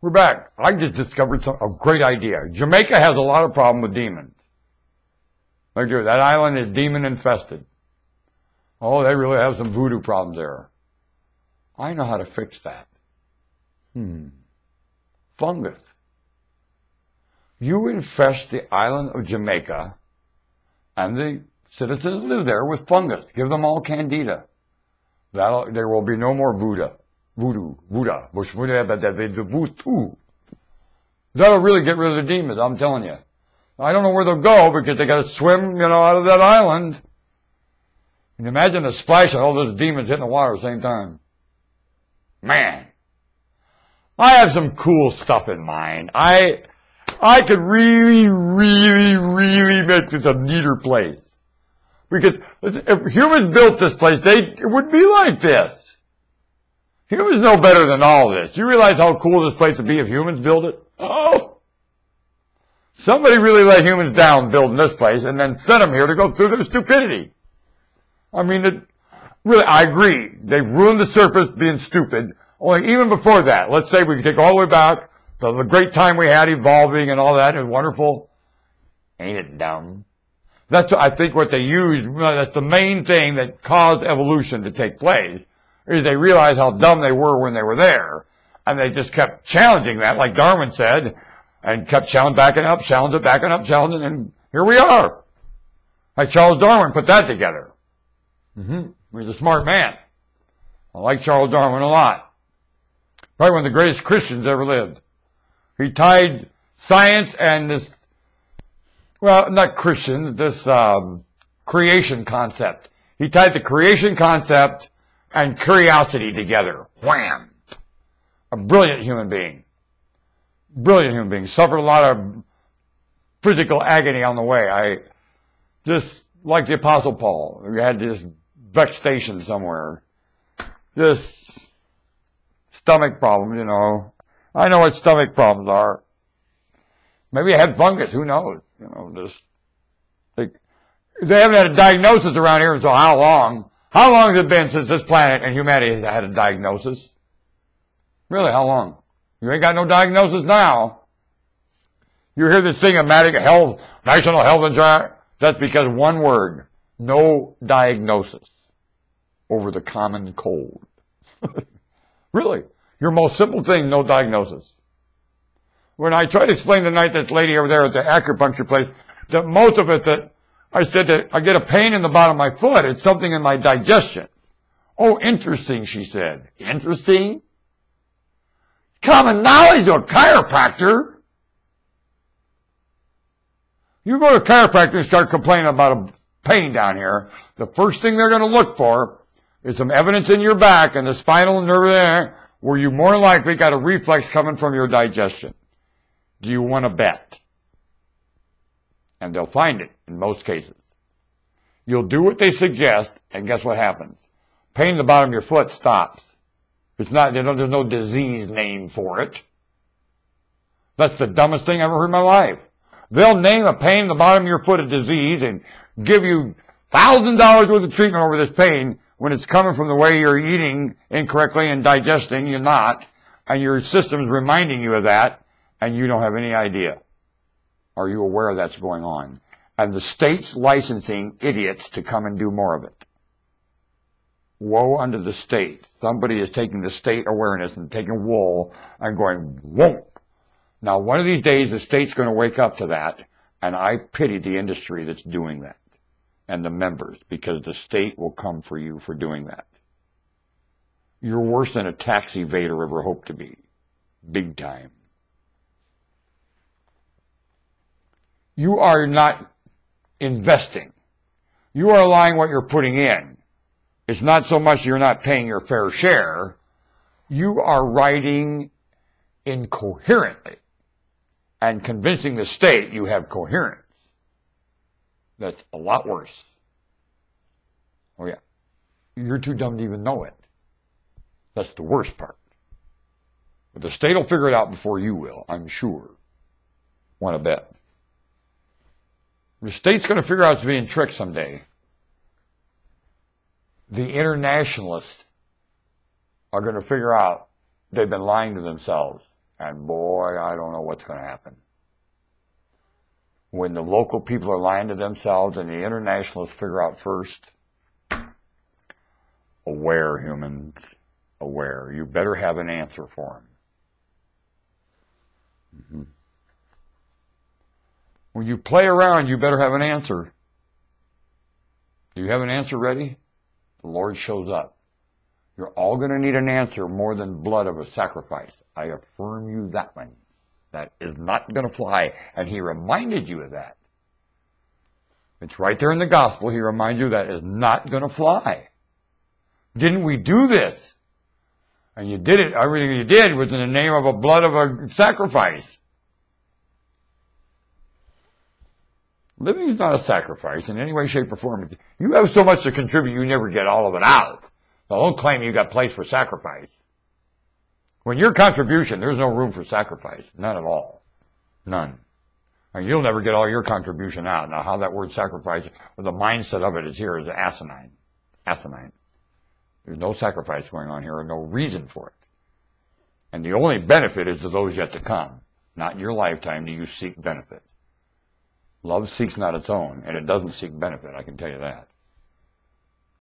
We're back. I just discovered a great idea. Jamaica has a lot of problem with demons. They do. That island is demon infested. Oh, they really have some voodoo problems there. I know how to fix that. Fungus. You infest the island of Jamaica and the citizens live there with fungus. Give them all candida. There will be no more voodoo. That'll really get rid of the demons, I'm telling you. I don't know where they'll go because they got to swim, out of that island. Can you imagine the splash of all those demons hitting the water at the same time? Man. I have some cool stuff in mind. I could really make this a neater place. Because if humans built this place, it would be like this. Humans know better than all this. Do you realize how cool this place would be if humans build it? Oh! Somebody really let humans down building this place and then sent them here to go through their stupidity. I mean, really, I agree. They ruined the surface being stupid. Only even before that, let's say we can take all the way back to the great time we had evolving and all that. It was wonderful. Ain't it dumb? That's, I think, what they use. That's the main thing that caused evolution to take place, is they realized how dumb they were when they were there. And they just kept challenging that, like Darwin said, and kept backing up, challenging, and here we are. Like Charles Darwin put that together. He's a smart man. I like Charles Darwin a lot. Probably one of the greatest Christians ever lived. He tied science and this, well, not Christian, this creation concept. He tied the creation concept and curiosity together. Wham! A brilliant human being. Brilliant human being. Suffered a lot of physical agony on the way. I just, like the Apostle Paul, we had this vexation somewhere. Just stomach problems, I know what stomach problems are. Maybe I had fungus, who knows? They haven't had a diagnosis around here until how long? How long has it been since this planet and humanity has had a diagnosis? Really, how long? You ain't got no diagnosis now. You hear this thing of National Health Insurance? That's because one word, no diagnosis over the common cold. Really, your most simple thing, no diagnosis. When I tried to explain tonight to this lady over there at the acupuncture place, that most of it that I said that I get a pain in the bottom of my foot, it's something in my digestion. Oh, interesting, she said. Interesting? Common knowledge of a chiropractor. You go to a chiropractor and start complaining about a pain down here, the first thing they're going to look for is some evidence in your back and the spinal nerve there where you more likely got a reflex coming from your digestion. Do you want to bet? And they'll find it in most cases. You'll do what they suggest, and guess what happens? Pain in the bottom of your foot stops. It's not, there's no disease name for it. That's the dumbest thing I've ever heard in my life. They'll name a pain in the bottom of your foot a disease and give you $1,000 worth of treatment over this pain when it's coming from the way you're eating incorrectly and digesting, you're not, and your system's reminding you of that, and you don't have any idea. Are you aware that's going on? And the state's licensing idiots to come and do more of it. Woe unto the state. Somebody is taking the state awareness and taking wool and going, whoa. Now, one of these days, the state's going to wake up to that, and I pity the industry that's doing that and the members, because the state will come for you for doing that. You're worse than a tax evader ever hoped to be. Big time. You are not investing. You are allowing what you're putting in. It's not so much you're not paying your fair share. You are writing incoherently and convincing the state you have coherence. That's a lot worse. Oh yeah. You're too dumb to even know it. That's the worst part. But the state will figure it out before you will, I'm sure. Want to bet. The state's going to figure out it's being tricked someday. The internationalists are going to figure out they've been lying to themselves. And boy, I don't know what's going to happen. When the local people are lying to themselves and the internationalists figure out first, aware humans, aware. You better have an answer for them. When you play around, you better have an answer. Do you have an answer ready? The Lord shows up. You're all going to need an answer more than blood of a sacrifice. I affirm you that one. That is not going to fly. And he reminded you of that. It's right there in the gospel. He reminds you that is not going to fly. Didn't we do this? And you did it, everything you did was in the name of a blood of a sacrifice. Living is not a sacrifice in any way, shape, or form. You have so much to contribute, you never get all of it out. So don't claim you got place for sacrifice. When your contribution, there's no room for sacrifice. None at all. None. And you'll never get all your contribution out. Now, how that word sacrifice, or the mindset of it is here is asinine. Asinine. There's no sacrifice going on here, or no reason for it. And the only benefit is to those yet to come. Not in your lifetime do you seek benefit. Love seeks not its own, and it doesn't seek benefit, I can tell you that.